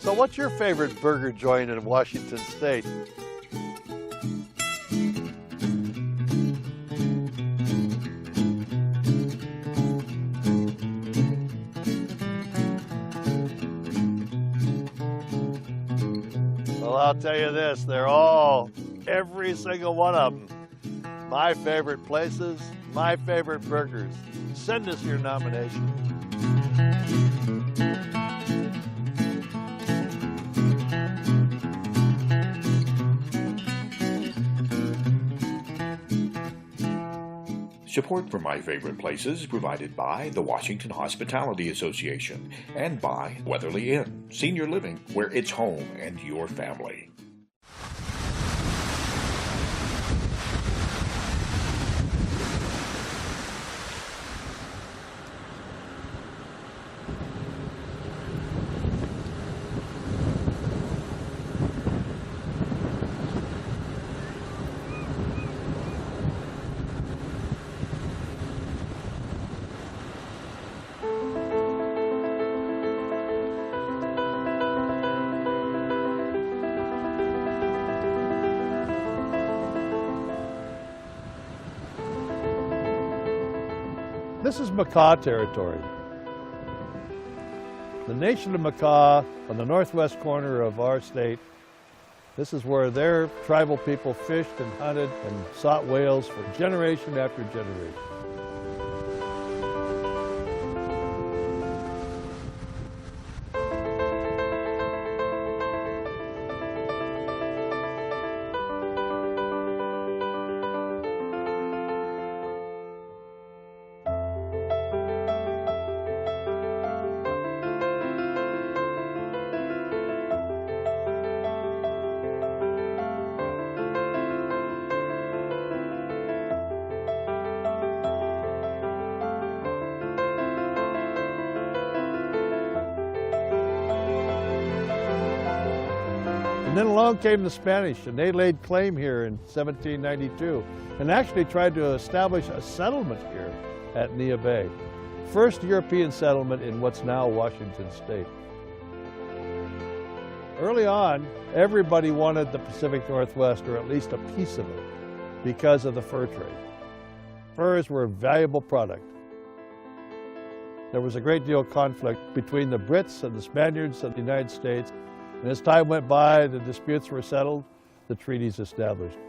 So what's your favorite burger joint in Washington State? Well, I'll tell you this, every single one of them, my favorite places, my favorite burgers. Send us your nomination. Support for My Favorite Places is provided by the Washington Hospitality Association and by Weatherly Inn, senior living where it's home and your family. This is Makah territory. The nation of Makah on the northwest corner of our state, this is where their tribal people fished and hunted and sought whales for generation after generation. And then along came the Spanish, and they laid claim here in 1792 and actually tried to establish a settlement here at Neah Bay. First European settlement in what's now Washington State. Early on, everybody wanted the Pacific Northwest, or at least a piece of it, because of the fur trade. Furs were a valuable product. There was a great deal of conflict between the Brits and the Spaniards of the United States. And as time went by, the disputes were settled, the treaties established.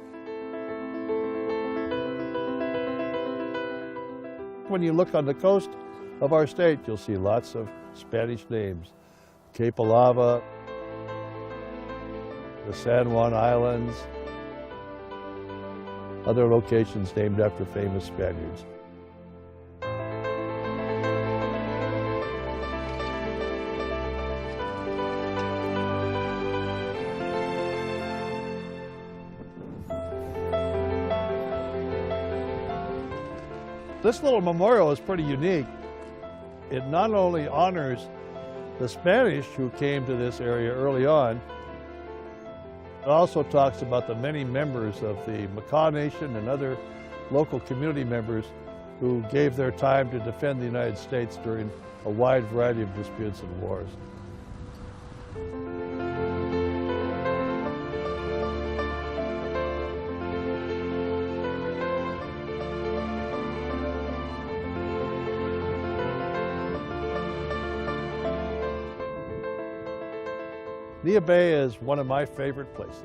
When you look on the coast of our state, you'll see lots of Spanish names. Cape Alava, the San Juan Islands, other locations named after famous Spaniards. This little memorial is pretty unique. It not only honors the Spanish who came to this area early on, it also talks about the many members of the Makah Nation and other local community members who gave their time to defend the United States during a wide variety of disputes and wars. Neah Bay is one of my favorite places.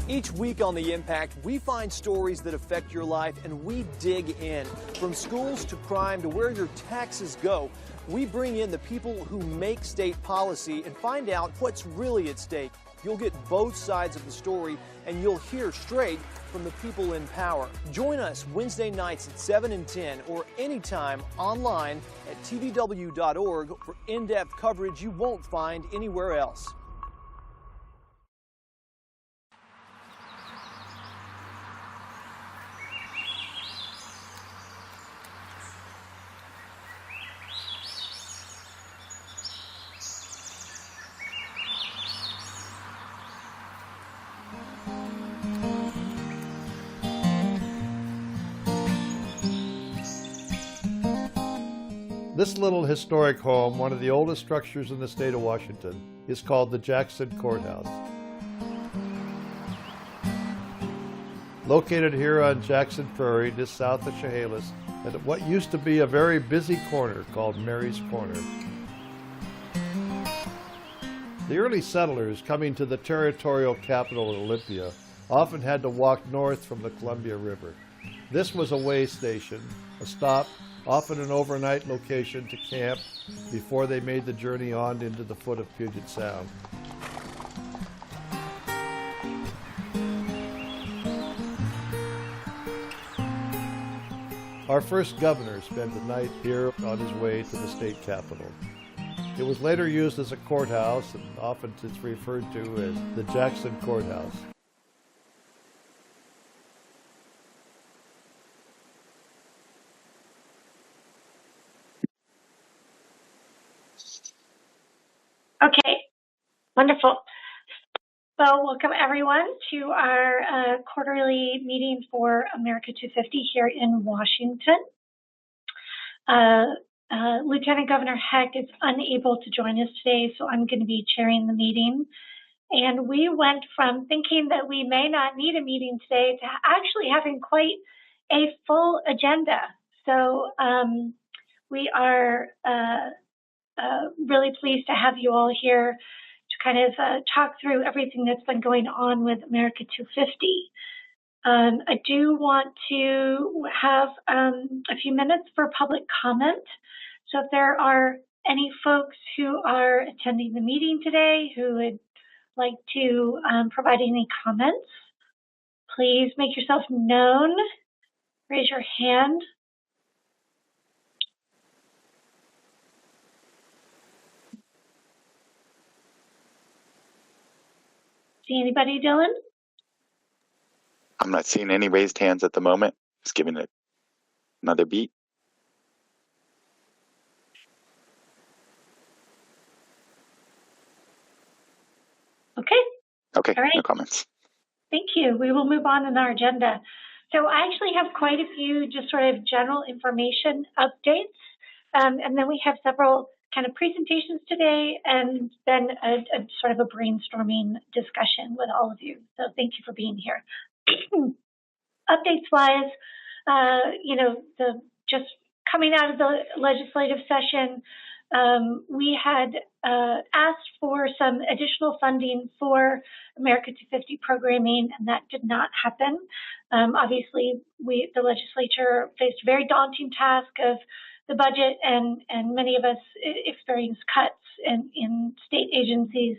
Each week on The Impact, we find stories that affect your life and we dig in. From schools to crime to where your taxes go, we bring in the people who make state policy and find out what's really at stake. You'll get both sides of the story and you'll hear straight from the people in power. Join us Wednesday nights at 7 and 10 or anytime online at tvw.org for in-depth coverage you won't find anywhere else. This little historic home, one of the oldest structures in the state of Washington, is called the Jackson Courthouse. Located here on Jackson Prairie, just south of Chehalis, at what used to be a very busy corner called Mary's Corner. The early settlers coming to the territorial capital of Olympia often had to walk north from the Columbia River. This was a way station, a stop, often an overnight location to camp before they made the journey on into the foot of Puget Sound. Our first governor spent the night here on his way to the state capitol. It was later used as a courthouse, and often it's referred to as the Jackson Courthouse. Okay, wonderful. So welcome everyone to our quarterly meeting for America 250 here in Washington. Lieutenant Governor Heck is unable to join us today, so I'm going to be chairing the meeting. And we went from thinking that we may not need a meeting today to actually having quite a full agenda. So we are really pleased to have you all here to kind of talk through everything that's been going on with America 250. I do want to have a few minutes for public comment. So if there are any folks who are attending the meeting today who would like to provide any comments, please make yourself known. Raise your hand. See anybody, Dylan? I'm not seeing any raised hands at the moment. Just giving it another beat. Okay. Okay, All right. no comments. Thank you. We will move on in our agenda. So I actually have quite a few just sort of general information updates, and then we have several kind of presentations today, and then a sort of a brainstorming discussion with all of you. So thank you for being here. Updates-wise, just coming out of the legislative session, we had asked for some additional funding for America 250 programming, and that did not happen. Obviously, the legislature faced a very daunting task of the budget, and many of us experienced cuts in state agencies.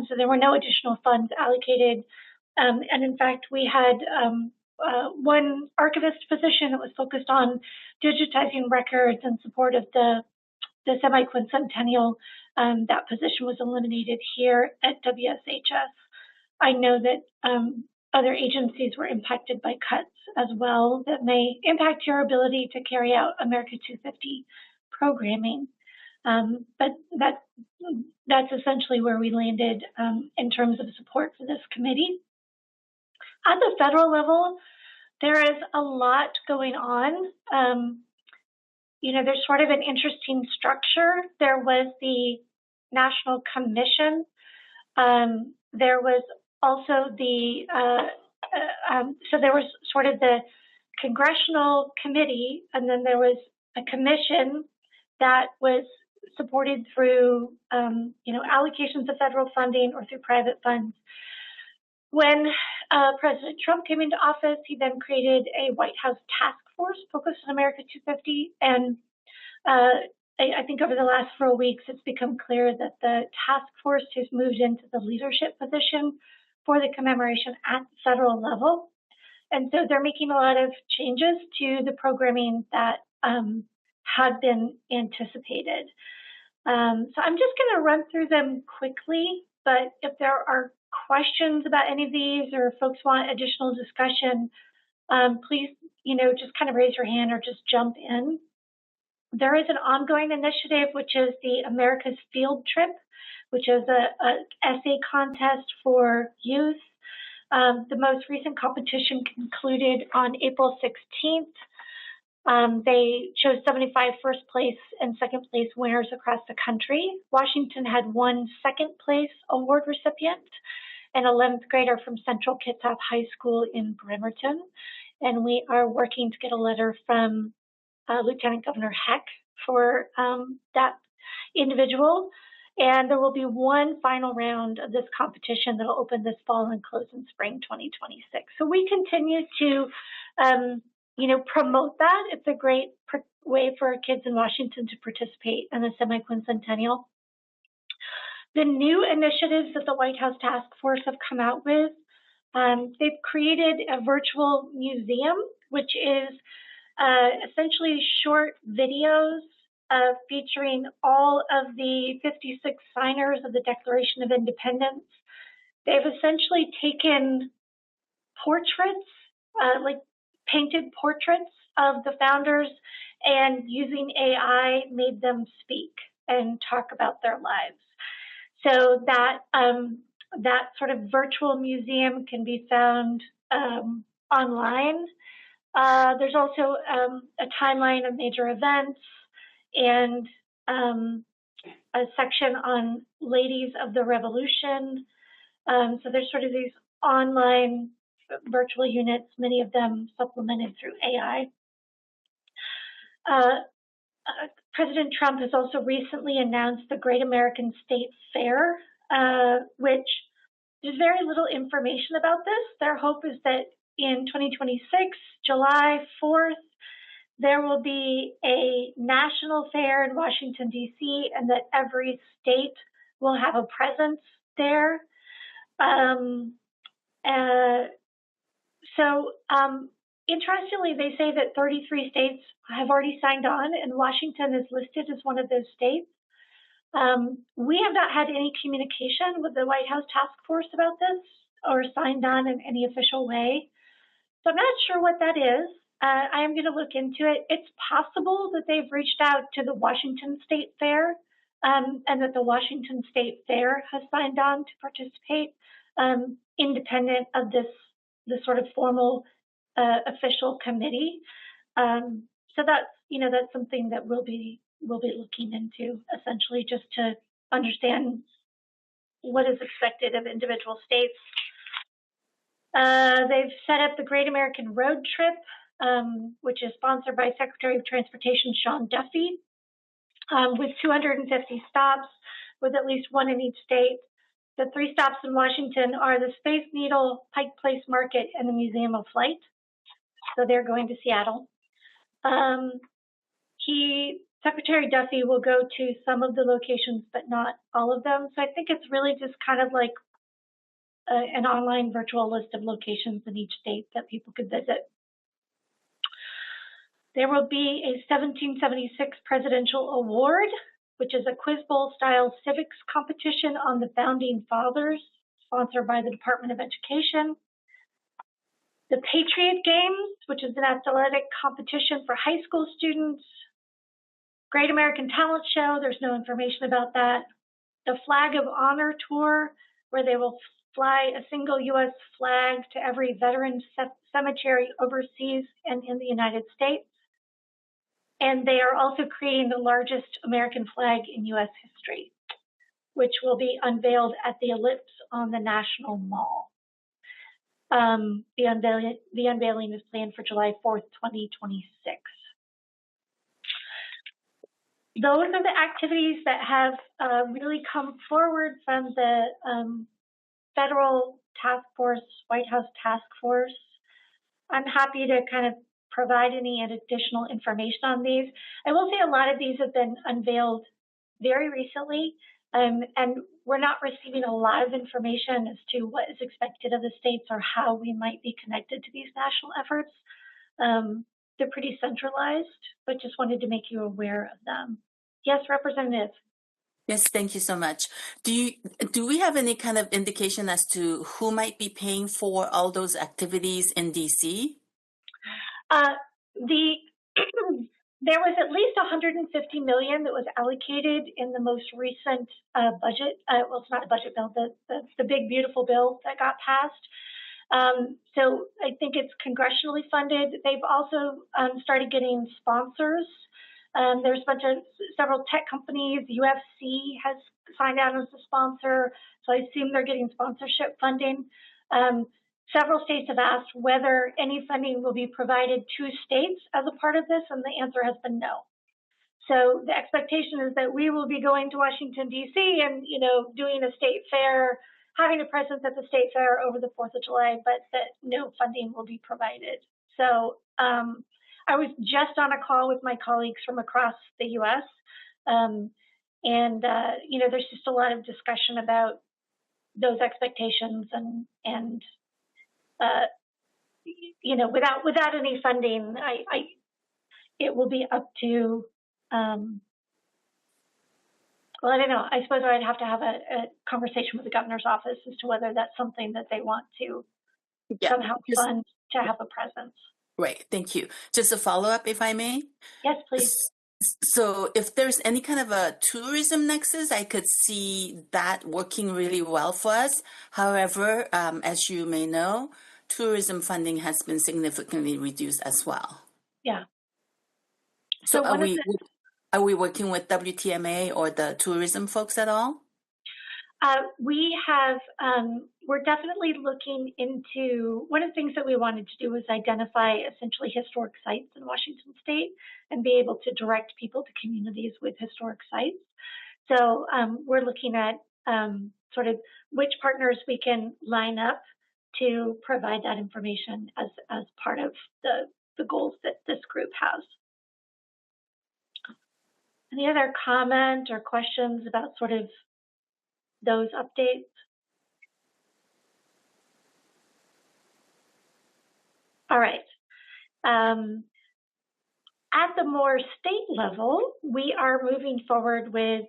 So there were no additional funds allocated. And in fact, we had one archivist position that was focused on digitizing records in support of the semi-quincentennial. That position was eliminated here at WSHS. I know that other agencies were impacted by cuts as well that may impact your ability to carry out America 250 programming. But that's essentially where we landed in terms of support for this committee. At the federal level, there is a lot going on. There's sort of an interesting structure. There was the National Commission. There was also so there was sort of the Congressional Committee, and then there was a commission that was supported through, allocations of federal funding or through private funds. When President Trump came into office, he then created a White House task force focused on America 250. And I think over the last 4 weeks, it's become clear that the task force has moved into the leadership position for the commemoration at the federal level. And so they're making a lot of changes to the programming that had been anticipated. So I'm just going to run through them quickly, but if there are questions about any of these or if folks want additional discussion, please, just kind of raise your hand or just jump in. There is an ongoing initiative, which is the America's Field Trip, which is an essay contest for youth. The most recent competition concluded on April 16th. They chose 75 first place and second place winners across the country. Washington had one second place award recipient, an 11th grader from Central Kitsap High School in Bremerton. And we are working to get a letter from Lieutenant Governor Heck for that individual. And there will be one final round of this competition that will open this fall and close in spring 2026. So we continue to, promote that. It's a great way for kids in Washington to participate in the semi-quincentennial. The new initiatives that the White House Task Force have come out with, they've created a virtual museum, which is essentially short videos featuring all of the 56 signers of the Declaration of Independence. They've essentially taken portraits, like painted portraits of the founders, and using AI made them speak and talk about their lives. So that that sort of virtual museum can be found online. There's also a timeline of major events and a section on ladies of the revolution. So there's sort of these online virtual units, many of them supplemented through AI. President Trump has also recently announced the Great American State Fair, which there's very little information about this. Their hope is that in 2026, July 4th, there will be a national fair in Washington, D.C., and that every state will have a presence there. Interestingly, they say that 33 states have already signed on, and Washington is listed as one of those states. We have not had any communication with the White House Task Force about this or signed on in any official way. So I'm not sure what that is. I am going to look into it. It's possible that they've reached out to the Washington State Fair and that the Washington State Fair has signed on to participate, independent of this sort of formal official committee. So that's something that we'll be looking into, essentially, just to understand what is expected of individual states. They've set up the Great American Road Trip, which is sponsored by Secretary of Transportation Sean Duffy, with 250 stops, with at least one in each state. The 3 stops in Washington are the Space Needle, Pike Place Market, and the Museum of Flight. So they're going to Seattle. Secretary Duffy will go to some of the locations, but not all of them. So I think it's really just kind of like an online virtual list of locations in each state that people could visit. There will be a 1776 Presidential Award, which is a Quiz Bowl style civics competition on the Founding Fathers, sponsored by the Department of Education. The Patriot Games, which is an athletic competition for high school students. Great American Talent Show, there's no information about that. The Flag of Honor Tour, where they will fly a single U.S. flag to every veteran cemetery overseas and in the United States. And they are also creating the largest American flag in U.S. history, which will be unveiled at the Ellipse on the National Mall. The unveiling is planned for July 4th, 2026. Those are the activities that have really come forward from the federal task force, White House task force. I'm happy to kind of provide any additional information on these. I will say a lot of these have been unveiled very recently, and we're not receiving a lot of information as to what is expected of the states or how we might be connected to these national efforts. They're pretty centralized, but just wanted to make you aware of them. Yes, Representative. Yes, thank you so much. Do we have any kind of indication as to who might be paying for all those activities in DC? There was at least $150 million that was allocated in the most recent budget. Well, it's not a budget bill, the big beautiful bill that got passed. So I think it's congressionally funded. They've also started getting sponsors. There's several tech companies. UFC has signed out as a sponsor, so I assume they're getting sponsorship funding. Several states have asked whether any funding will be provided to states as a part of this, and the answer has been no. So the expectation is that we will be going to Washington, D.C. and, doing a state fair, having a presence at the state fair over the 4th of July, but that no funding will be provided. So I was just on a call with my colleagues from across the U.S. There's just a lot of discussion about those expectations and without any funding, it will be up to, well, I don't know. I suppose I'd have to have a conversation with the governor's office as to whether that's something that they want to somehow fund to have a presence. Right. Thank you. Just a follow-up, if I may. Yes, please. So if there's any kind of a tourism nexus, I could see that working really well for us. However, as you may know, tourism funding has been significantly reduced as well. Yeah. So are we working with WTMA or the tourism folks at all? We have, we're definitely looking into, one of the things that we wanted to do was identify essentially historic sites in Washington State and be able to direct people to communities with historic sites. So we're looking at sort of which partners we can line up to provide that information as part of the goals that this group has. Any other comment or questions about sort of those updates? All right. At the more state level, we are moving forward with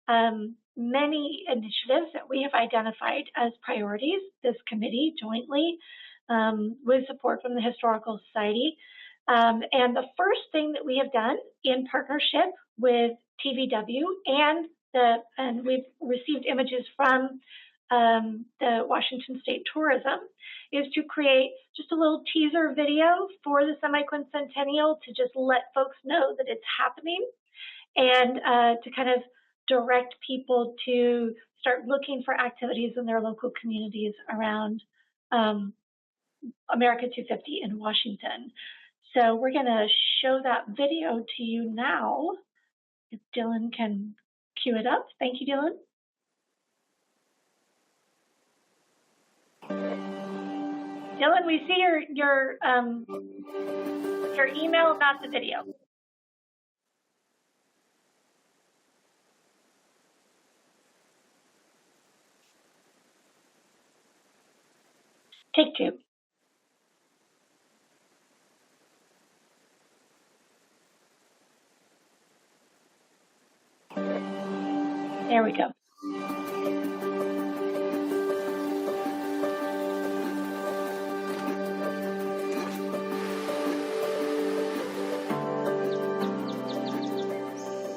many initiatives that we have identified as priorities, this committee jointly, with support from the Historical Society. And the first thing that we have done in partnership with TVW and we've received images from the Washington State Tourism, is to create just a little teaser video for the semi-quincentennial to just let folks know that it's happening and to kind of direct people to start looking for activities in their local communities around America250 in Washington. So we're going to show that video to you now. If Dylan can cue it up. Thank you, Dylan. Dylan, we see your email about the video. Take two. There we go.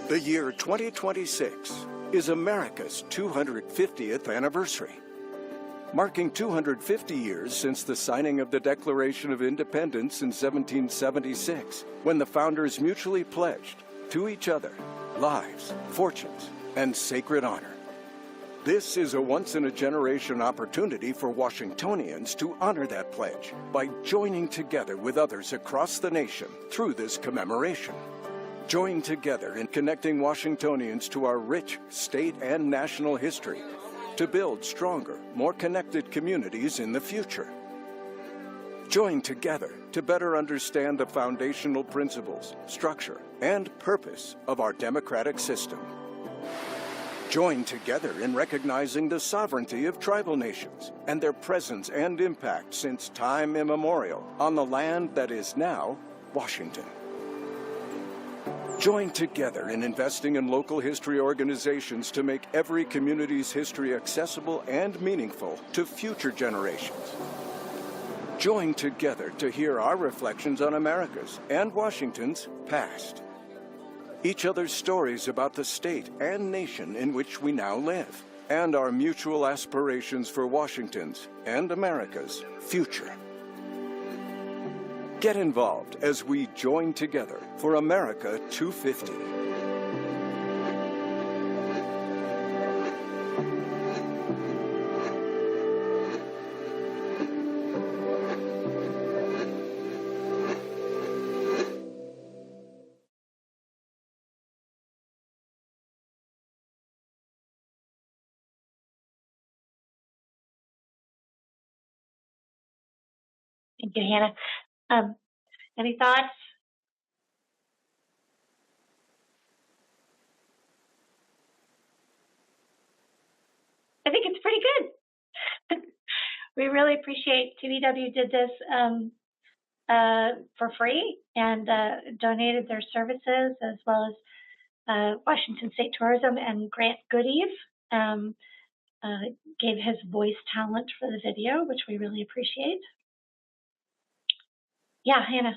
The year 2026 is America's 250th anniversary, marking 250 years since the signing of the Declaration of Independence in 1776, when the founders mutually pledged to each other lives, fortunes, and sacred honor. This is a once-in-a-generation opportunity for Washingtonians to honor that pledge by joining together with others across the nation through this commemoration. Join together in connecting Washingtonians to our rich state and national history to build stronger, more connected communities in the future. Join together to better understand the foundational principles, structure, and purpose of our democratic system. Join together in recognizing the sovereignty of tribal nations and their presence and impact since time immemorial on the land that is now Washington. Join together in investing in local history organizations to make every community's history accessible and meaningful to future generations. Join together to hear our reflections on America's and Washington's past. Each other's stories about the state and nation in which we now live. and our mutual aspirations for Washington's and America's future. Get involved as we join together for America 250. Thank you, Hannah. Any thoughts? I think it's pretty good. We really appreciate TVW did this for free and donated their services, as well as Washington State Tourism and Grant Goodies gave his voice talent for the video, which we really appreciate. Yeah, Hannah.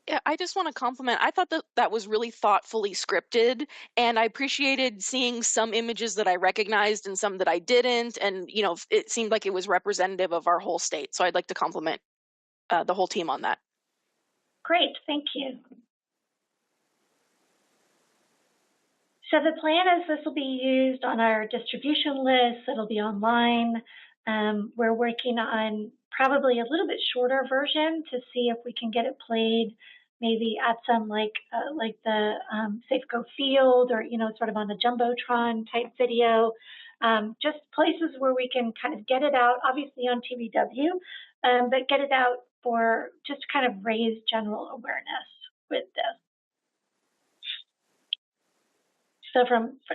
Yeah, I just want to compliment. I thought that that was really thoughtfully scripted, and I appreciated seeing some images that I recognized and some that I didn't. And, you know, it seemed like it was representative of our whole state. So I'd like to compliment the whole team on that. Great, thank you. So the plan is this will be used on our distribution list. It'll be online. We're working on probably a little bit shorter version to see if we can get it played maybe at some like the Safeco Field, or, you know, sort of on a Jumbotron type video. Just places where we can kind of get it out, obviously on TVW, but get it out for just kind of raise general awareness with this. So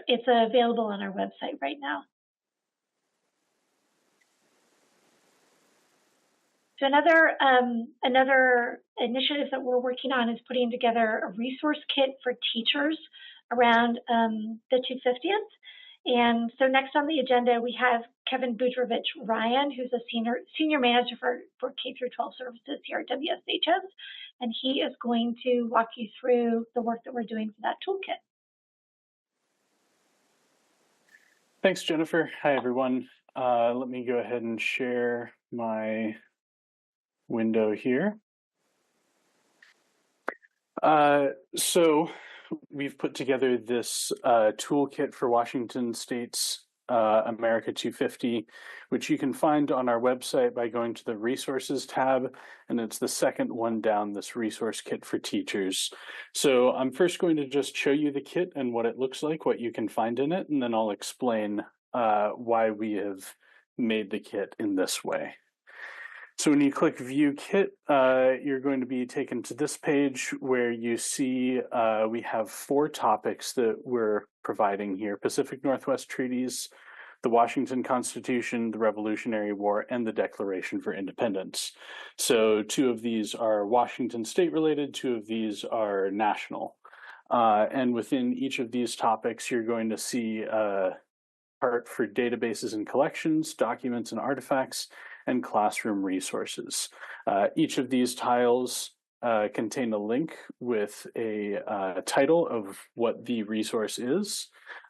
it's available on our website right now. So another initiative that we're working on is putting together a resource kit for teachers around the 250th. And so next on the agenda, we have Kevin Budrovich Ryan, who's a senior manager for K-12 services here at WSHS. And he is going to walk you through the work that we're doing for that toolkit. Thanks, Jennifer. Hi, everyone. Let me go ahead and share my window here. So we've put together this toolkit for Washington State's America 250, which you can find on our website by going to the resources tab, and it's the second one down, this resource kit for teachers. So I'm first going to just show you the kit and what it looks like, what you can find in it, and then I'll explain why we have made the kit in this way. So when you click View Kit, you're going to be taken to this page where you see we have 4 topics that we're providing here: Pacific Northwest Treaties, the Washington Constitution, the Revolutionary War, and the Declaration for Independence. So 2 of these are Washington State related, 2 of these are national. And within each of these topics, you're going to see part for databases and collections, documents and artifacts, and classroom resources. Each of these tiles contain a link with a title of what the resource is,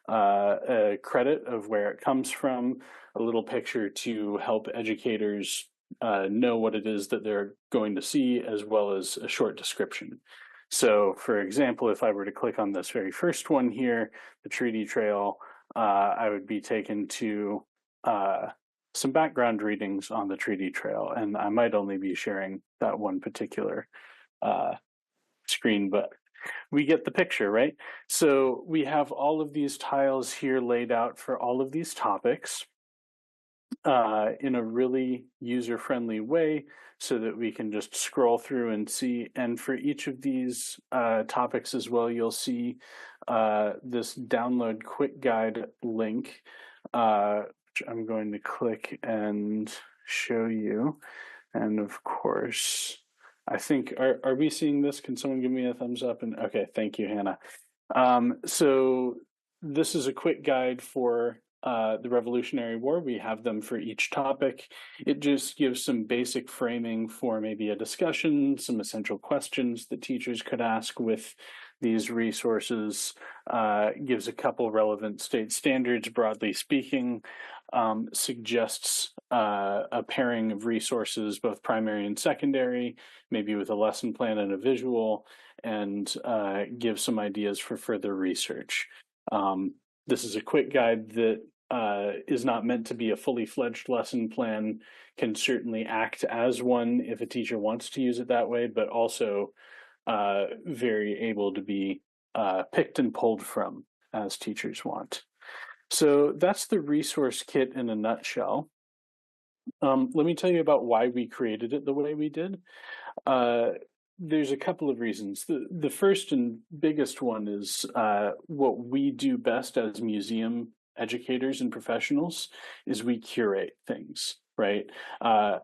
a credit of where it comes from, a little picture to help educators know what it is that they're going to see, as well as a short description. So, for example, if I were to click on this very first one here, the treaty trail, I would be taken to some background readings on the treaty trail, and I might only be sharing that one particular screen, but we get the picture, right? So we have all of these tiles here laid out for all of these topics in a really user-friendly way, so that we can just scroll through and see. And for each of these topics as well, you'll see this download quick guide link, which I'm going to click and show you. And of course, I think, are we seeing this? Can someone give me a thumbs up? And okay, thank you, Hannah. So this is a quick guide for the Revolutionary War. We have them for each topic. It just gives some basic framing for maybe a discussion, some essential questions that teachers could ask with these resources, gives a couple relevant state standards, broadly speaking, suggests a pairing of resources, both primary and secondary, maybe with a lesson plan and a visual, and gives some ideas for further research. This is a quick guide that is not meant to be a fully fledged lesson plan, can certainly act as one if a teacher wants to use it that way, but also very able to be picked and pulled from as teachers want. So that's the resource kit in a nutshell. Let me tell you about why we created it the way we did. There's a couple of reasons. The first and biggest one is what we do best as museum educators and professionals is we curate things, right? A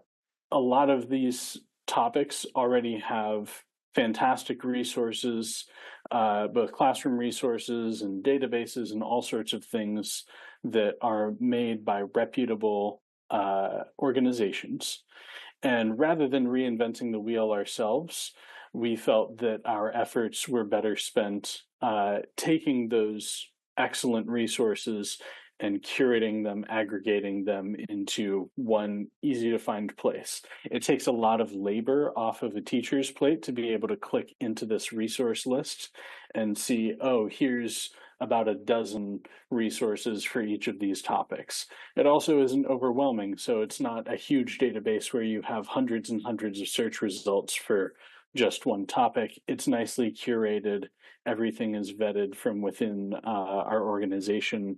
lot of these topics already have fantastic resources, both classroom resources and databases and all sorts of things that are made by reputable organizations. And rather than reinventing the wheel ourselves, we felt that our efforts were better spent taking those excellent resources and curating them, aggregating them into one easy to find place. It takes a lot of labor off of a teacher's plate to be able to click into this resource list and see, oh, here's about a dozen resources for each of these topics. It also isn't overwhelming, so it's not a huge database where you have hundreds and hundreds of search results for just one topic. It's nicely curated. Everything is vetted from within our organization.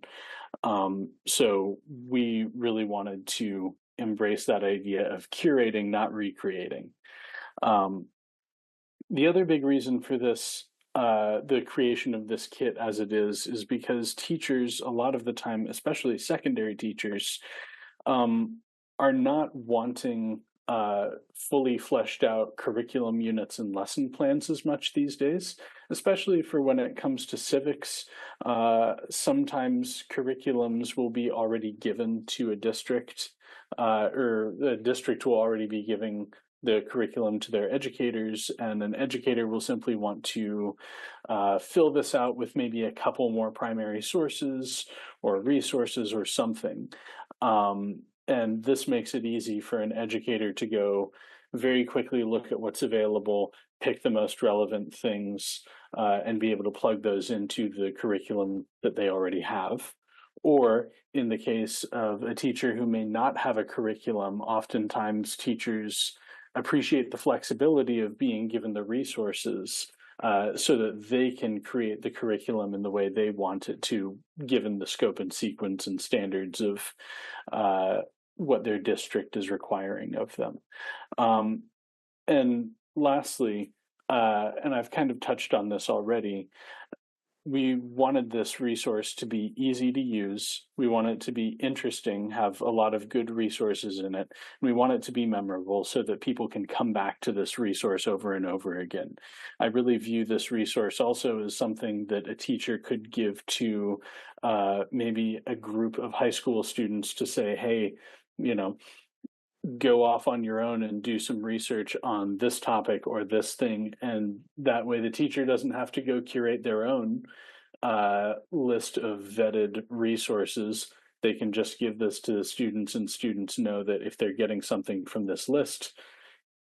So we really wanted to embrace that idea of curating, not recreating. The other big reason for this, the creation of this kit as it is because teachers, a lot of the time, especially secondary teachers, are not wanting fully fleshed out curriculum units and lesson plans as much these days, especially for when it comes to civics. Sometimes curriculums will be already given to a district, or the district will already be giving the curriculum to their educators, and an educator will simply want to fill this out with maybe a couple more primary sources or resources or something. And this makes it easy for an educator to go very quickly look at what's available, pick the most relevant things, and be able to plug those into the curriculum that they already have. Or in the case of a teacher who may not have a curriculum, oftentimes teachers appreciate the flexibility of being given the resources so that they can create the curriculum in the way they want it to, given the scope and sequence and standards of what their district is requiring of them. And lastly, and I've kind of touched on this already, we wanted this resource to be easy to use. We want it to be interesting, have a lot of good resources in it. We want it to be memorable so that people can come back to this resource over and over again. I really view this resource also as something that a teacher could give to maybe a group of high school students to say, hey, you know, go off on your own and do some research on this topic or this thing. And that way the teacher doesn't have to go curate their own list of vetted resources. They can just give this to the students, and students know that if they're getting something from this list,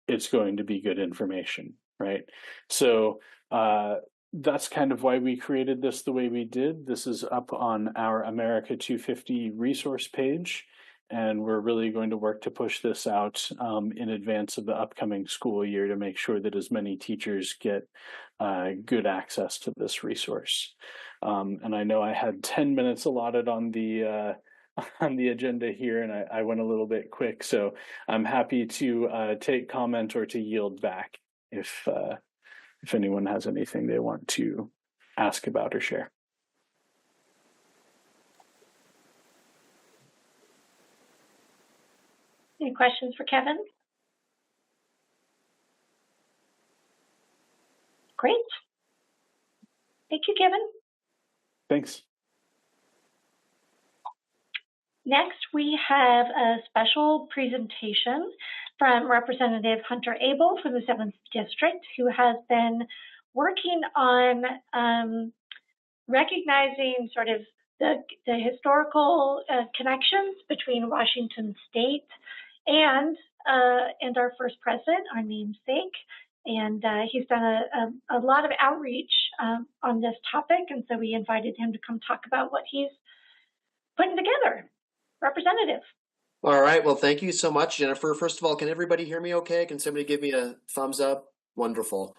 it's going to be good information, right? So that's kind of why we created this the way we did. This is up on our America250 resource page. And we're really going to work to push this out in advance of the upcoming school year to make sure that as many teachers get good access to this resource. And I know I had 10 minutes allotted on the agenda here, and I went a little bit quick. So I'm happy to take comment or to yield back if anyone has anything they want to ask about or share. Any questions for Kevin? Great. Thank you, Kevin. Thanks. Next, we have a special presentation from Representative Hunter Abel from the 7th District, who has been working on recognizing sort of the historical connections between Washington State and our first president, our namesake. And he's done a lot of outreach on this topic, and so we invited him to come talk about what he's putting together. Representative. All right. Well, thank you so much, Jennifer. First of all, can everybody hear me okay? Can somebody give me a thumbs up? Wonderful.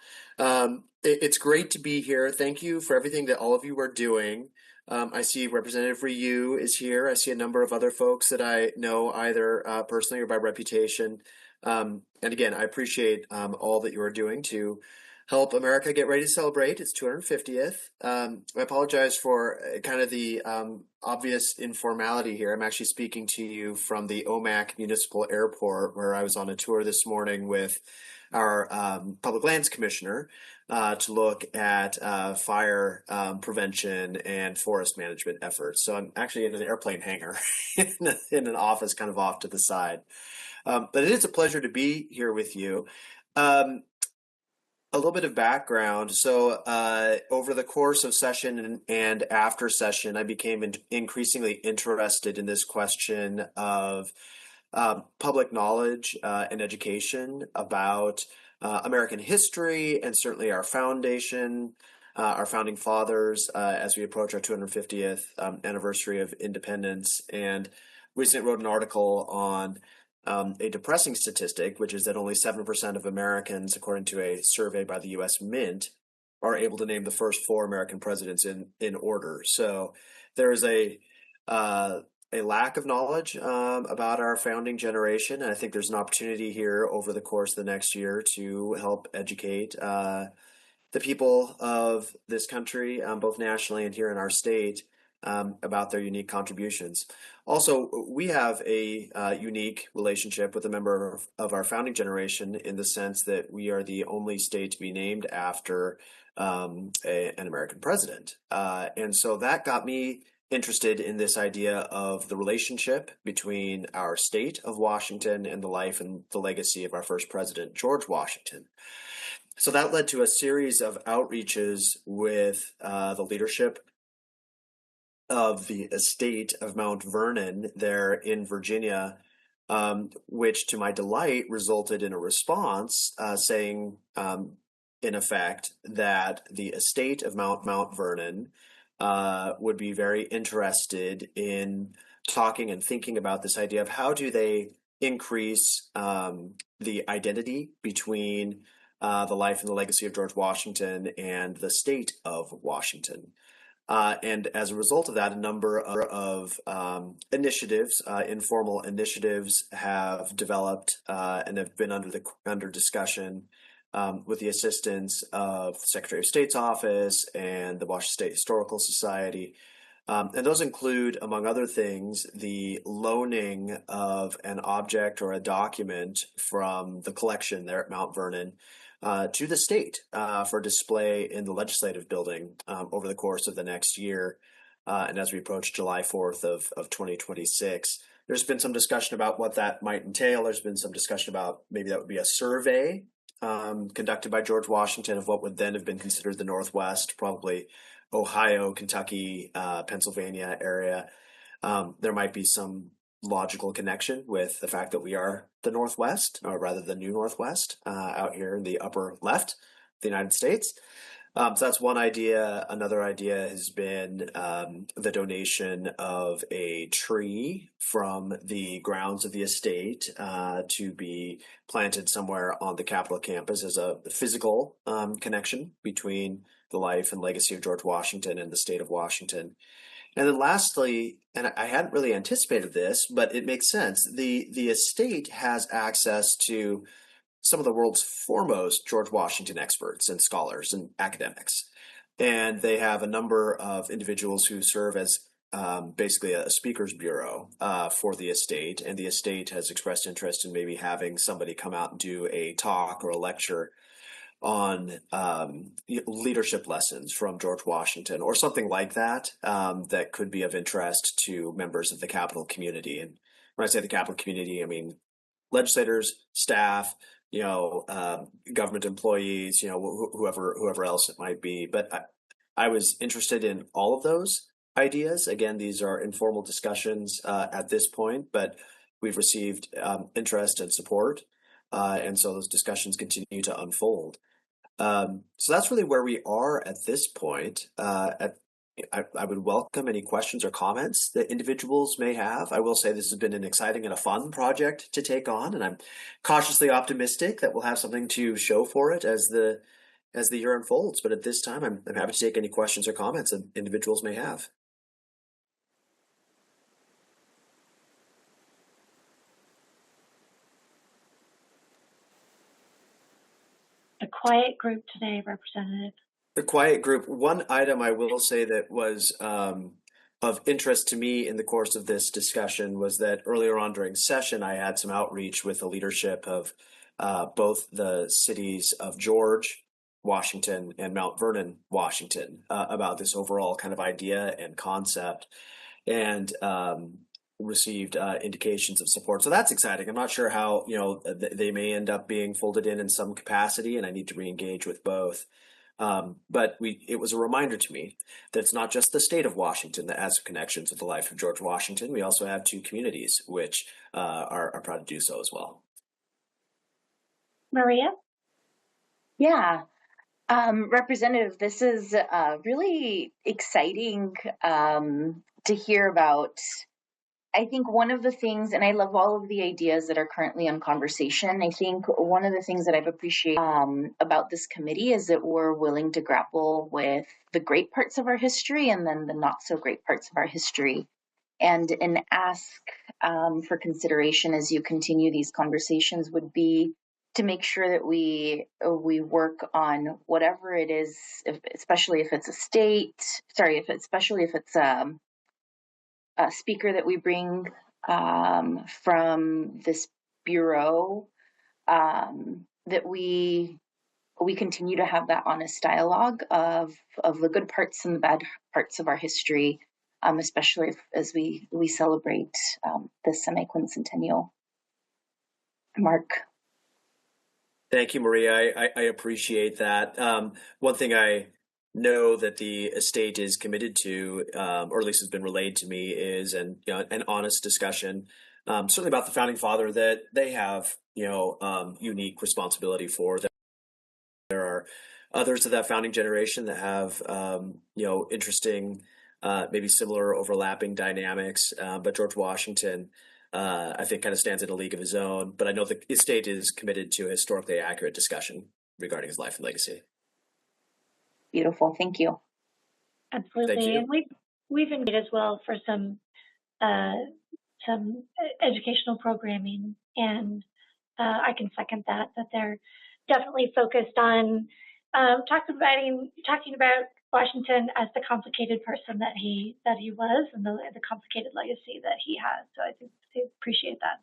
It's great to be here. Thank you for everything that all of you are doing. I see Representative Ryu is here. I see a number of other folks that I know either personally or by reputation. And again, I appreciate all that you are doing to help America get ready to celebrate its 250th. I apologize for kind of the obvious informality here. I'm actually speaking to you from the OMAC Municipal Airport, where I was on a tour this morning with our Public Lands Commissioner to look at fire prevention and forest management efforts. So I'm actually in an airplane hangar in an office kind of off to the side. But it is a pleasure to be here with you. A little bit of background. So over the course of session and after session, I became increasingly interested in this question of public knowledge and education about American history and certainly our foundation, our founding fathers, as we approach our 250th anniversary of independence. And recently wrote an article on a depressing statistic, which is that only 7% of Americans, according to a survey by the U.S. Mint, are able to name the first 4 American presidents in order. So there is a lack of knowledge about our founding generation, and I think there's an opportunity here over the course of the next year to help educate the people of this country, both nationally and here in our state, about their unique contributions. Also, we have a unique relationship with a member of our founding generation in the sense that we are the only state to be named after an American president. And so that got me interested in this idea of the relationship between our state of Washington and the life and the legacy of our first president, George Washington. So that led to a series of outreaches with the leadership of the estate of Mount Vernon there in Virginia, which to my delight resulted in a response saying, in effect, that the estate of Mount Vernon would be very interested in talking and thinking about this idea of how do they increase the identity between the life and the legacy of George Washington and the state of Washington. And as a result of that, a number of initiatives, informal initiatives, have developed and have been under discussion with the assistance of the Secretary of State's office and the Washington State Historical Society. And those include, among other things, the loaning of an object or a document from the collection there at Mount Vernon to the state for display in the legislative building over the course of the next year. And as we approach July 4th of 2026, there's been some discussion about what that might entail. There's been some discussion about maybe that would be a survey conducted by George Washington of what would then have been considered the Northwest, probably Ohio, Kentucky, Pennsylvania area. There might be some logical connection with the fact that we are the Northwest, or rather the new Northwest, out here in the upper left of the United States. So that's one idea. Another idea has been the donation of a tree from the grounds of the estate to be planted somewhere on the Capitol campus as a physical connection between the life and legacy of George Washington and the state of Washington. And then lastly, and I hadn't really anticipated this, but it makes sense, the estate has access to some of the world's foremost George Washington experts and scholars and academics. And they have a number of individuals who serve as basically a speaker's bureau for the estate. And the estate has expressed interest in maybe having somebody come out and do a talk or a lecture on leadership lessons from George Washington or something like that, that could be of interest to members of the Capitol community. And when I say the Capitol community, I mean legislators, staff, government employees, whoever else it might be. But I was interested in all of those ideas. Again, these are informal discussions at this point, but we've received interest and support, and so those discussions continue to unfold. So that's really where we are at this point. I would welcome any questions or comments that individuals may have. I will say this has been an exciting and a fun project to take on, and I'm cautiously optimistic that we'll have something to show for it as the year unfolds. But at this time, I'm happy to take any questions or comments that individuals may have. A quiet group today, Representative. The quiet group. One item I will say that was of interest to me in the course of this discussion was that earlier on during session, I had some outreach with the leadership of both the cities of George, Washington, and Mount Vernon, Washington, about this overall kind of idea and concept, and received indications of support. So that's exciting. I'm not sure how they may end up being folded in some capacity, and I need to re-engage with both. But it was a reminder to me that it's not just the state of Washington that has connections with the life of George Washington. We also have two communities which are proud to do so as well. Maria? Yeah. Representative, this is really exciting to hear about. I think one of the things, and I love all of the ideas that are currently in conversation, I think one of the things that I've appreciated about this committee is that we're willing to grapple with the great parts of our history and then the not so great parts of our history. And an ask for consideration as you continue these conversations would be to make sure that we work on whatever it is, especially if it's a speaker that we bring from this bureau, that we continue to have that honest dialogue of the good parts and the bad parts of our history, especially as we celebrate the semi-quincentennial mark. Thank you, Maria. I appreciate that. One thing I know that the estate is committed to, or at least has been relayed to me, is an honest discussion, certainly about the founding father that they have, unique responsibility for. There are others of that founding generation that have, interesting, maybe similar overlapping dynamics. But George Washington, I think, kind of stands in a league of his own. But I know the estate is committed to a historically accurate discussion regarding his life and legacy. Beautiful. Thank you. Absolutely. Thank you. And we've invited as well for some educational programming, and I can second that they're definitely focused on talking about Washington as the complicated person that he was, and the complicated legacy that he has. So I think they appreciate that.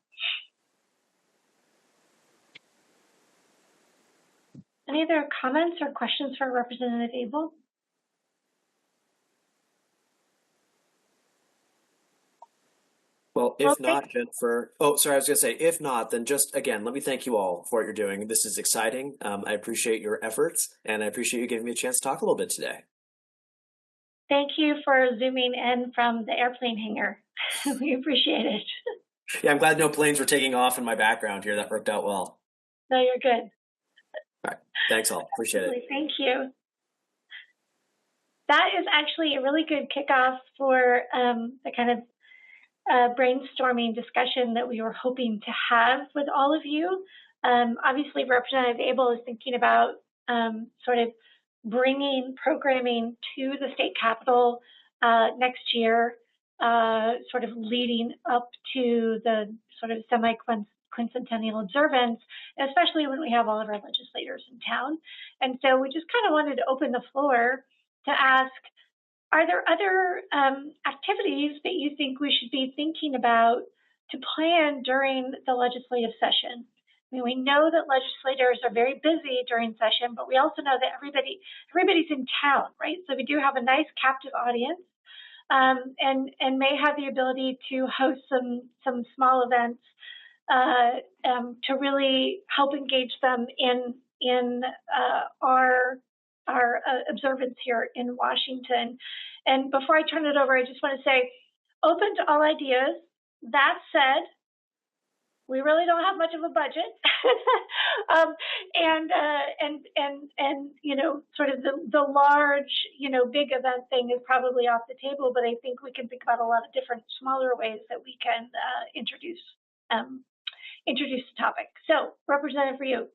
Any other comments or questions for Representative Abel? Well, if not, Jennifer, I was going to say, if not, then just, again, let me thank you all for what you're doing. This is exciting. I appreciate your efforts, and I appreciate you giving me a chance to talk a little bit today. Thank you for zooming in from the airplane hangar. We appreciate it. Yeah, I'm glad no planes were taking off in my background here. That worked out well. No, you're good. All right. Thanks all. Appreciate it. Thank you. That is actually a really good kickoff for the kind of brainstorming discussion that we were hoping to have with all of you. Obviously, Representative Abel is thinking about sort of bringing programming to the state capitol next year, sort of leading up to the sort of semi-quincentennial observance, especially when we have all of our legislators in town. And so we just kind of wanted to open the floor to ask, are there other activities that you think we should be thinking about to plan during the legislative session? I mean, we know that legislators are very busy during session, but we also know that everybody's in town, right? So we do have a nice captive audience, and may have the ability to host some small events to really help engage them in our observance here in Washington. And before I turn it over, I just want to say, open to all ideas. That said, we really don't have much of a budget, and you know, sort of the large, you know, big event thing is probably off the table. But I think we can think about a lot of different smaller ways that we can introduce the topic. So, Representative, for you.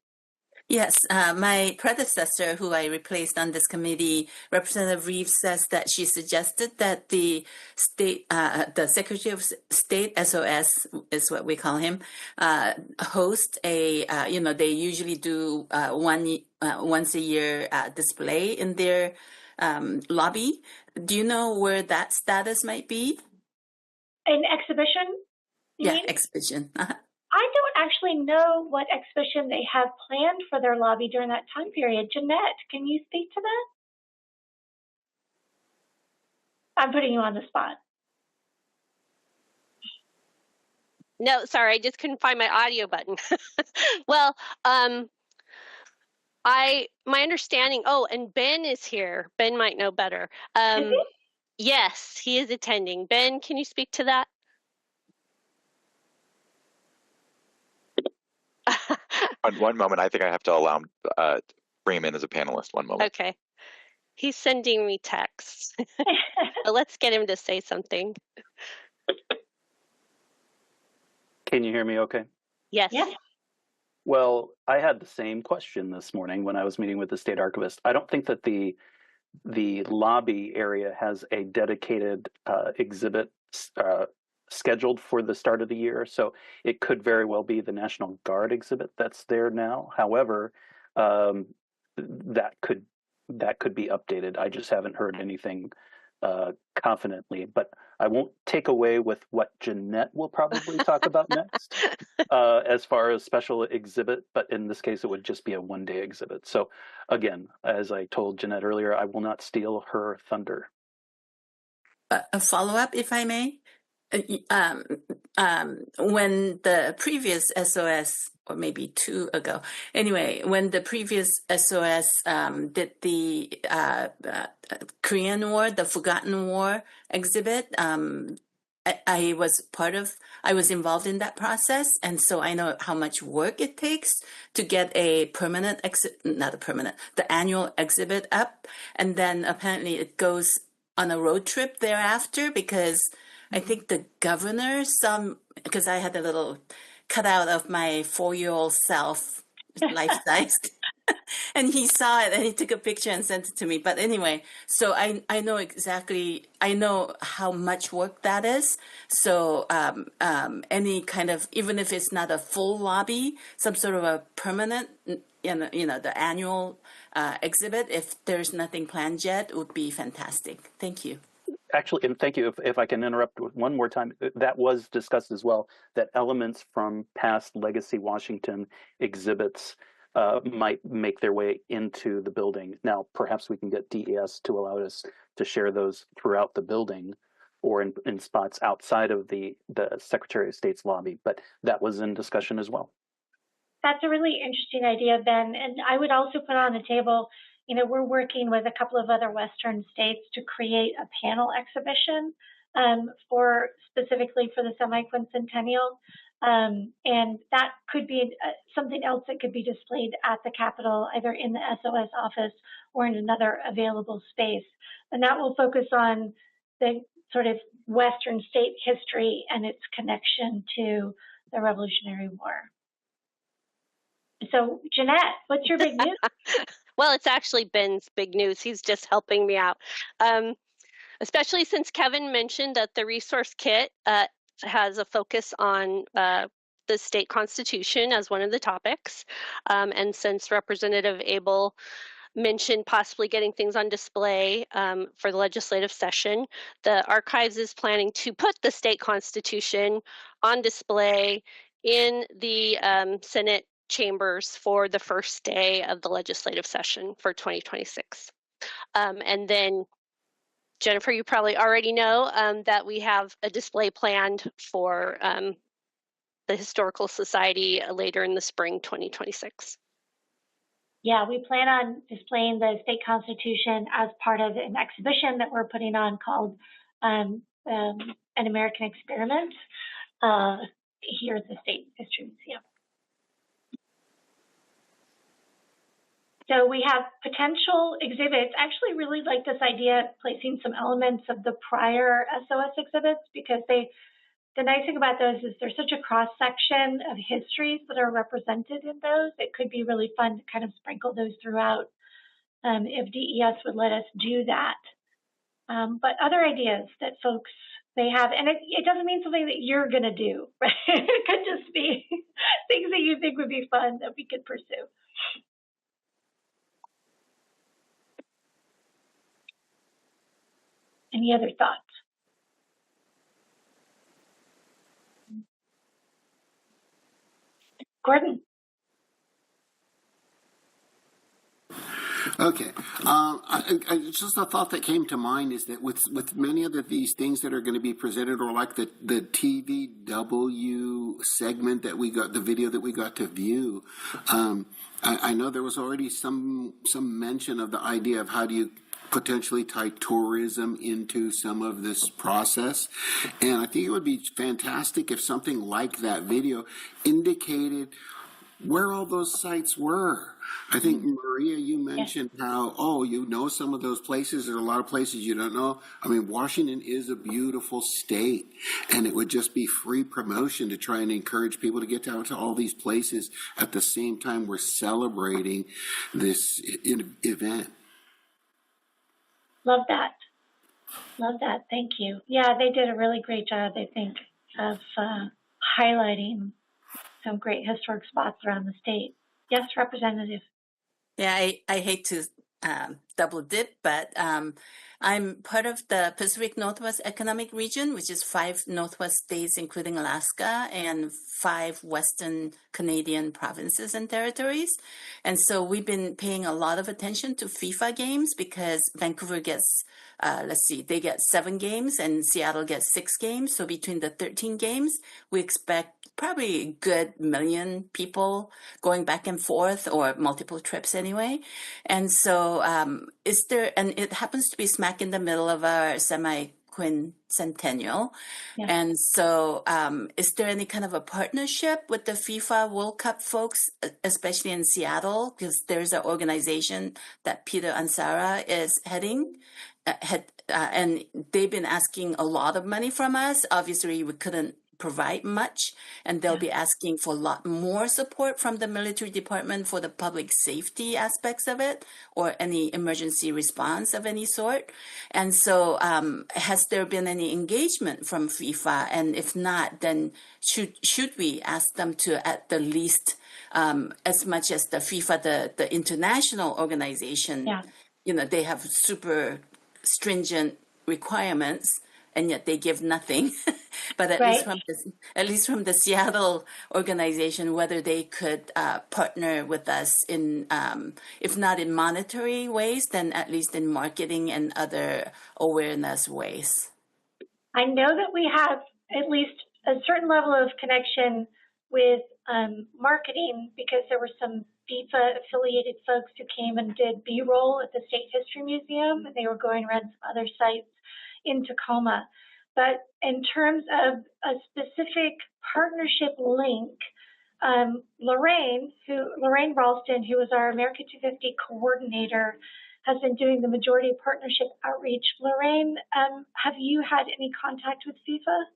Yes, my predecessor, who I replaced on this committee, Representative Reeves, says that she suggested that the Secretary of State, SOS is what we call him, host a, you know, they usually do once a year display in their lobby. Do you know where that status might be? An exhibition? Yeah, mean? exhibition. I don't actually know what exhibition they have planned for their lobby during that time period. Jeanette, can you speak to that? I'm putting you on the spot. No, sorry, I just couldn't find my audio button. Well, my understanding, oh, and Ben is here. Ben might know better. Is he? Yes, he is attending. Ben, can you speak to that? One moment, I think I have to allow him, bring him in as a panelist. One moment. Okay. He's sending me texts. So let's get him to say something. Can you hear me okay? Yes. Yes. Well, I had the same question this morning when I was meeting with the state archivist. I don't think that the lobby area has a dedicated exhibit scheduled for the start of the year, so it could very well be the National Guard exhibit that's there now. However, that could be updated. I just haven't heard anything confidently, but I won't take away with what Jeanette will probably talk about next as far as special exhibit, but in this case it would just be a one-day exhibit. So again, as I told Jeanette earlier, I will not steal her thunder. A follow-up, if I may. When the previous SOS, or maybe two ago, anyway, when the previous SOS did the Korean War, the Forgotten War exhibit, I was involved in that process, and so I know how much work it takes to get a permanent the annual exhibit up, and then apparently it goes on a road trip thereafter, because I think the governor, because I had a little cutout of my 4-year-old self, life-sized, and he saw it and he took a picture and sent it to me. But anyway, so I know how much work that is. So any kind of, even if it's not a full lobby, some sort of a permanent, the annual exhibit, if there's nothing planned yet, would be fantastic. Thank you. Actually, and thank you, if I can interrupt one more time, that was discussed as well, that elements from past Legacy Washington exhibits might make their way into the building. Now, perhaps we can get DES to allow us to share those throughout the building or in spots outside of the Secretary of State's lobby, but that was in discussion as well. That's a really interesting idea, Ben. And I would also put on the table, we're working with a couple of other Western states to create a panel exhibition specifically for the semi-quincentennial. And that could be something else that could be displayed at the Capitol, either in the SOS office or in another available space. And that will focus on the sort of Western state history and its connection to the Revolutionary War. So, Jeanette, what's your big news? Well, it's actually Ben's big news. He's just helping me out. Especially since Kevin mentioned that the resource kit has a focus on the state constitution as one of the topics. And since Representative Abel mentioned possibly getting things on display for the legislative session, the Archives is planning to put the state constitution on display in the Senate chambers for the first day of the legislative session for 2026. And then, Jennifer, you probably already know that we have a display planned for the Historical Society later in the spring 2026. Yeah, we plan on displaying the state constitution as part of an exhibition that we're putting on called An American Experiment here at the State History Museum. So we have potential exhibits. I actually really like this idea of placing some elements of the prior SOS exhibits, because the nice thing about those is there's such a cross-section of histories that are represented in those. It could be really fun to kind of sprinkle those throughout if DES would let us do that. But other ideas that folks may have, and it doesn't mean something that you're going to do, right? It could just be things that you think would be fun that we could pursue. Any other thoughts? Gordon. Okay. Just a thought that came to mind is that with many of these things that are going to be presented, or like the TVW segment that we got, the video that we got to view, I know there was already some mention of the idea of how do you potentially tie tourism into some of this process. And I think it would be fantastic if something like that video indicated where all those sites were. I think, Maria, you mentioned how, you know some of those places. There are a lot of places you don't know. I mean, Washington is a beautiful state, and it would just be free promotion to try and encourage people to get out to all these places at the same time we're celebrating this event. Love that. Love that. Thank you. Yeah, they did a really great job, I think, of highlighting some great historic spots around the state. Yes, Representative. Yeah, I hate to double dip, but I'm part of the Pacific Northwest Economic Region, which is 5 Northwest states, including Alaska, and 5 Western Canadian provinces and territories. And so we've been paying a lot of attention to FIFA games, because Vancouver gets, they get 7 games and Seattle gets 6 games. So between the 13 games, we expect probably a good 1 million people going back and forth, or multiple trips anyway. And so and it happens to be smack in the middle of our semi-quincentennial. Yeah. And so is there any kind of a partnership with the FIFA World Cup folks, especially in Seattle? Because there's an organization that Peter Ansara is heading. And they've been asking a lot of money from us. Obviously, we couldn't provide much, and they'll be asking for a lot more support from the military department for the public safety aspects of it, or any emergency response of any sort. And so has there been any engagement from FIFA? And if not, then should we ask them to, at the least, as much as the FIFA, the international organization, you know, they have super stringent requirements, and yet they give nothing. But at least from the Seattle organization, whether they could partner with us in, if not in monetary ways, then at least in marketing and other awareness ways. I know that we have at least a certain level of connection with marketing, because there were some FIFA affiliated folks who came and did B-roll at the State History Museum, and they were going around some other sites in Tacoma. But in terms of a specific partnership link, Lorraine Ralston, who is our America250 coordinator, has been doing the majority partnership outreach. Lorraine, have you had any contact with FIFA?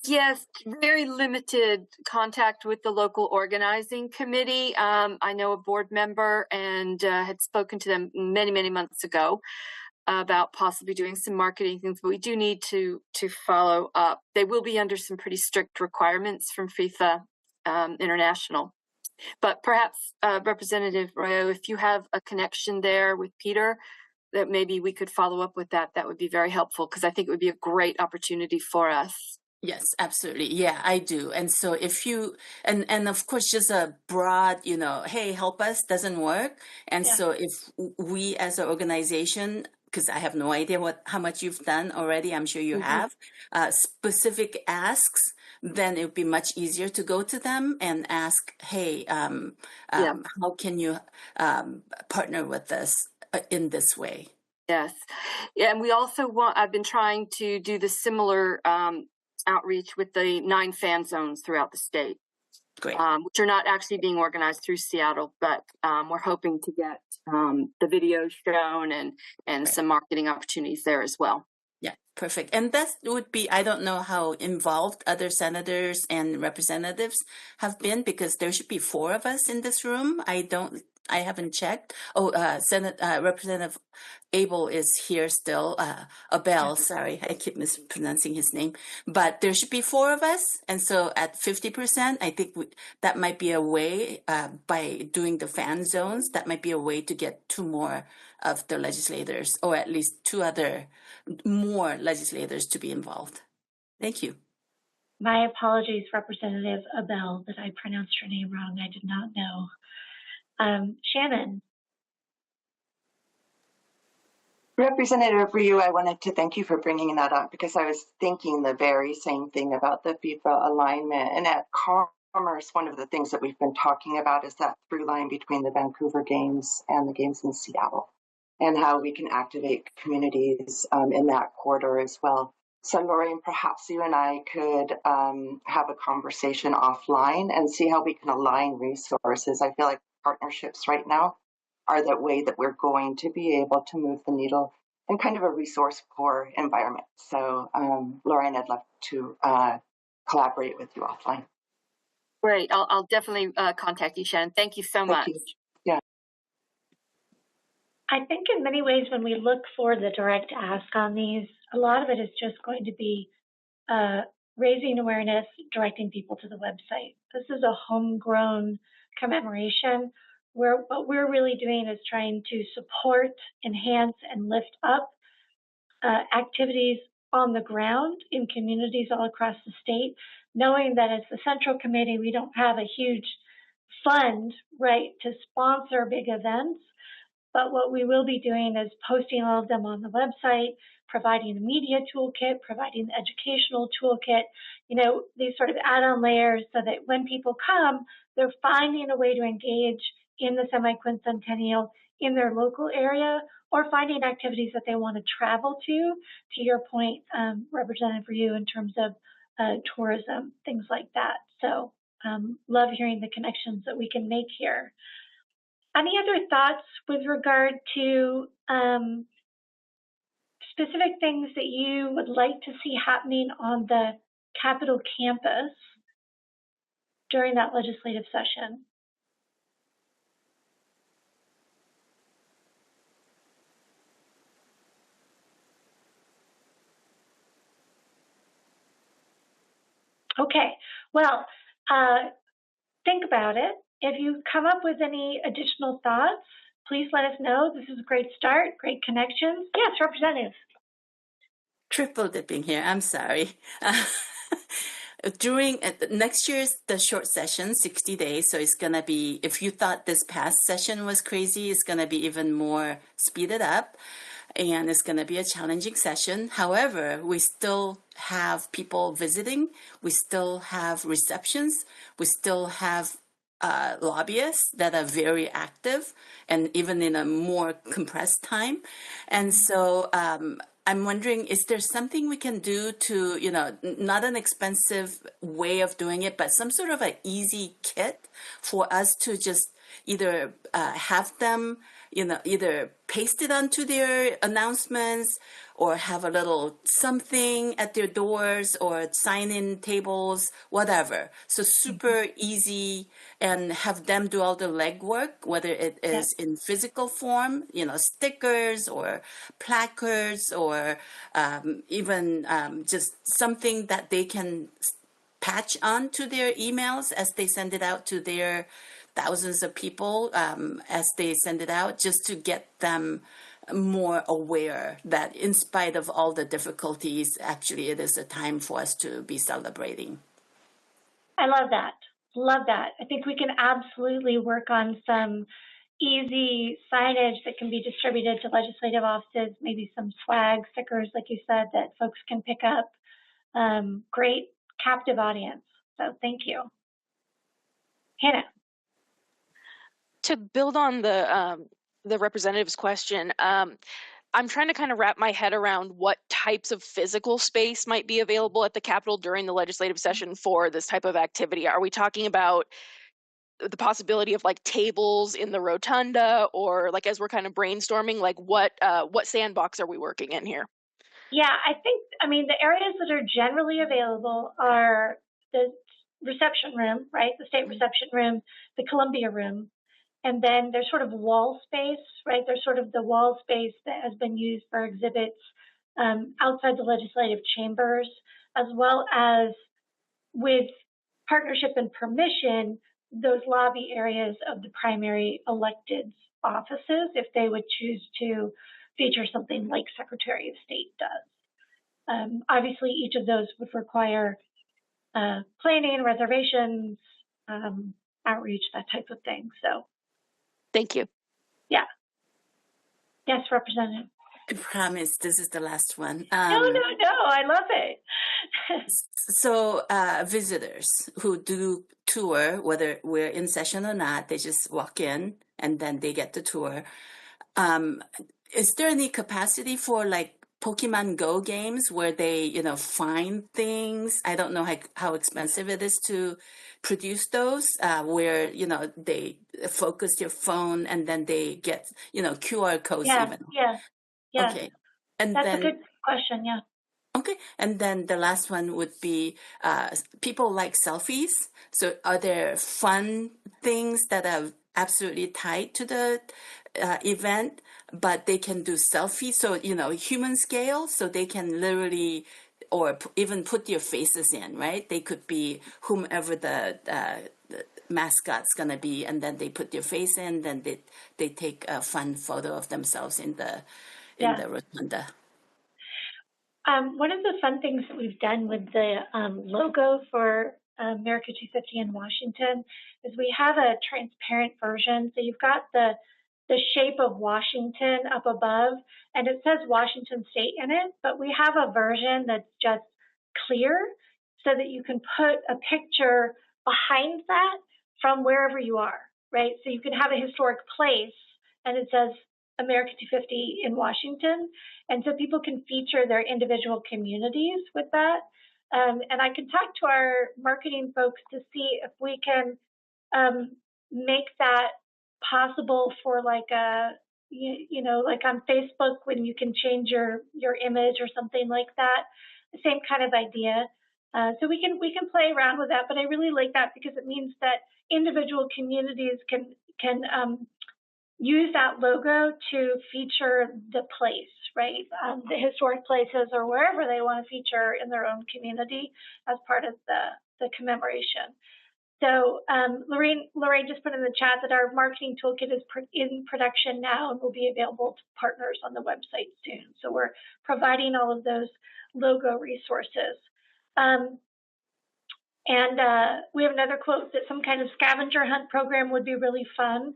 Yes, very limited contact with the local organizing committee. I know a board member and had spoken to them many, many months ago about possibly doing some marketing things, but we do need to follow up. They will be under some pretty strict requirements from FIFA International. But perhaps, Representative Royo, if you have a connection there with Peter, that maybe we could follow up with that. That would be very helpful, because I think it would be a great opportunity for us. Yes, absolutely. Yeah, I do. And so if you, and of course, just a broad, you know, hey, help us doesn't work. And so if we as an organization because I have no idea how much you've done already. I'm sure you have specific asks. Then it would be much easier to go to them and ask, hey, how can you partner with us in this way? Yes. Yeah, and we also I've been trying to do the similar outreach with the 9 fan zones throughout the state. Great. Which are not actually being organized through Seattle, but we're hoping to get the videos shown and some marketing opportunities there as well. Yeah, perfect. And that would be, I don't know how involved other senators and representatives have been, because there should be 4 of us in this room. I haven't checked. Oh, Representative Abel is here still. Abel, sorry, I keep mispronouncing his name. But there should be 4 of us. And so at 50%, I think that might be a way, by doing the fan zones, that might be a way to get 2 more of the legislators, or at least 2 other more legislators to be involved. Thank you. My apologies, Representative Abel, that I pronounced your name wrong. I did not know. Shannon. Representative Ryu, I wanted to thank you for bringing that up, because I was thinking the very same thing about the FIFA alignment. And at Commerce, one of the things that we've been talking about is that through line between the Vancouver Games and the Games in Seattle, and how we can activate communities in that corridor as well. So Lorraine, perhaps you and I could have a conversation offline and see how we can align resources. I feel like partnerships right now are the way that we're going to be able to move the needle in kind of a resource poor environment. So Lorraine, I'd love to collaborate with you offline. Great, I'll definitely contact you, Shannon. Thank you so much. Yeah. I think in many ways, when we look for the direct ask on these, a lot of it is just going to be raising awareness, directing people to the website. This is a homegrown commemoration where what we're really doing is trying to support, enhance, and lift up activities on the ground in communities all across the state, knowing that as the Central Committee, we don't have a huge fund, right, to sponsor big events. But what we will be doing is posting all of them on the website, providing a media toolkit, providing the educational toolkit, these sort of add-on layers, so that when people come, they're finding a way to engage in the semi-quincentennial in their local area, or finding activities that they want to travel to your point, Representative Ryu, in terms of tourism, things like that. So love hearing the connections that we can make here. Any other thoughts with regard to specific things that you would like to see happening on the Capitol campus during that legislative session? Okay, well, think about it. If you come up with any additional thoughts, please let us know. This is a great start, great connections. Yes, Representative. Triple dipping here. I'm sorry. During next year's the short session, 60 days. So it's going to be, if you thought this past session was crazy, it's going to be even more speeded up. And it's going to be a challenging session. However, we still have people visiting. We still have receptions. We still have lobbyists that are very active, and even in a more compressed time. And so I'm wondering, is there something we can do to, not an expensive way of doing it, but some sort of an easy kit for us to just either have them, either paste it onto their announcements, or have a little something at their doors, or sign-in tables, whatever. So super easy, and have them do all the legwork, whether it is in physical form, stickers or placards, or even just something that they can patch onto their emails as they send it out to their thousands of people, as they send it out, just to get them more aware that in spite of all the difficulties, actually it is a time for us to be celebrating. I love that. Love that. I think we can absolutely work on some easy signage that can be distributed to legislative offices, maybe some swag stickers, like you said, that folks can pick up. Great captive audience. So thank you. Hannah. To build on the representative's question, I'm trying to kind of wrap my head around what types of physical space might be available at the Capitol during the legislative session for this type of activity. Are we talking about the possibility of like tables in the rotunda, or like as we're kind of brainstorming, like what sandbox are we working in here? Yeah, I mean, the areas that are generally available are the reception room, right? The state reception room, the Columbia room, and then there's sort of wall space, right? There's sort of the wall space that has been used for exhibits outside the legislative chambers, as well as with partnership and permission, those lobby areas of the primary elected offices, if they would choose to feature something like Secretary of State does. Obviously, each of those would require planning, reservations, outreach, that type of thing. So, thank you. Yeah. Yes, Representative. I promise this is the last one. No, I love it. So visitors who do tour, whether we're in session or not, they just walk in and then they get the tour. Is there any capacity for like Pokemon Go games where they, find things? I don't know how expensive it is to produce those, where, they focus your phone and then they get, QR codes even. Yeah. Okay. And that's then, a good question, yeah. Okay. And then the last one would be people like selfies. So are there fun things that are absolutely tied to the event, but they can do selfies? So, human scale, so they can literally, or even put your faces in, right? They could be whomever the mascot's going to be, and then they put your face in, then they take a fun photo of themselves in the rotunda. One of the fun things that we've done with the logo for America 250 in Washington is we have a transparent version. So you've got the shape of Washington up above, and it says Washington State in it, but we have a version that's just clear so that you can put a picture behind that from wherever you are, right? So you can have a historic place, and it says America 250 in Washington. And so people can feature their individual communities with that. And I can talk to our marketing folks to see if we can make that possible for like a, like on Facebook when you can change your image or something like that. The same kind of idea. So we can play around with that, but I really like that because it means that individual communities can use that logo to feature the place, right? The historic places or wherever they want to feature in their own community as part of the commemoration. So Lorraine just put in the chat that our marketing toolkit is in production now and will be available to partners on the website soon. So we're providing all of those logo resources. And we have another quote that some kind of scavenger hunt program would be really fun.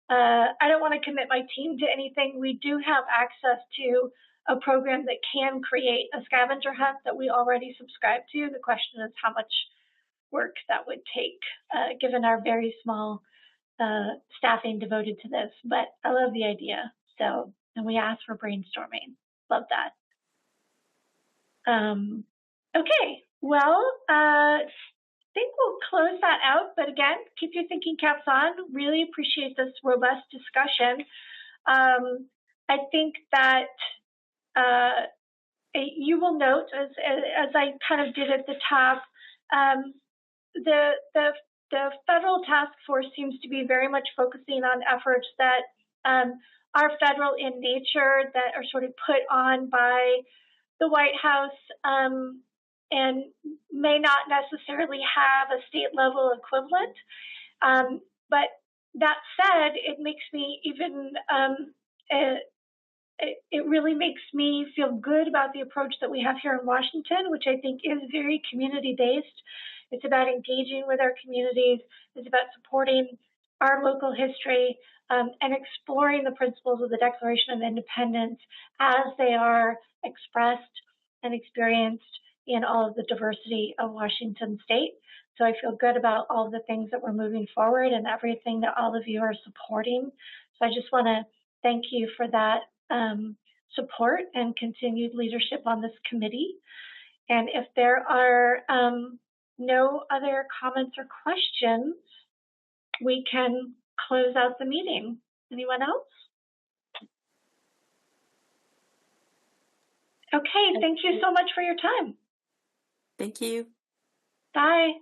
I don't want to commit my team to anything. We do have access to a program that can create a scavenger hunt that we already subscribe to. The question is how much work that would take, given our very small staffing devoted to this. But I love the idea. So, and we asked for brainstorming. Love that. Okay, well, I think we'll close that out, but again, keep your thinking caps on. Really appreciate this robust discussion. I think that you will note, as I kind of did at the top, the federal task force seems to be very much focusing on efforts that are federal in nature, that are sort of put on by the White House, and may not necessarily have a state level equivalent. But that said, it makes me even, it really makes me feel good about the approach that we have here in Washington, which I think is very community-based. It's about engaging with our communities. It's about supporting our local history, and exploring the principles of the Declaration of Independence as they are expressed and experienced in all of the diversity of Washington State. So I feel good about all the things that we're moving forward and everything that all of you are supporting. So I just want to thank you for that support and continued leadership on this committee. And if there are no other comments or questions, we can close out the meeting. Anyone else? Okay, thank you so much for your time. Thank you. Bye.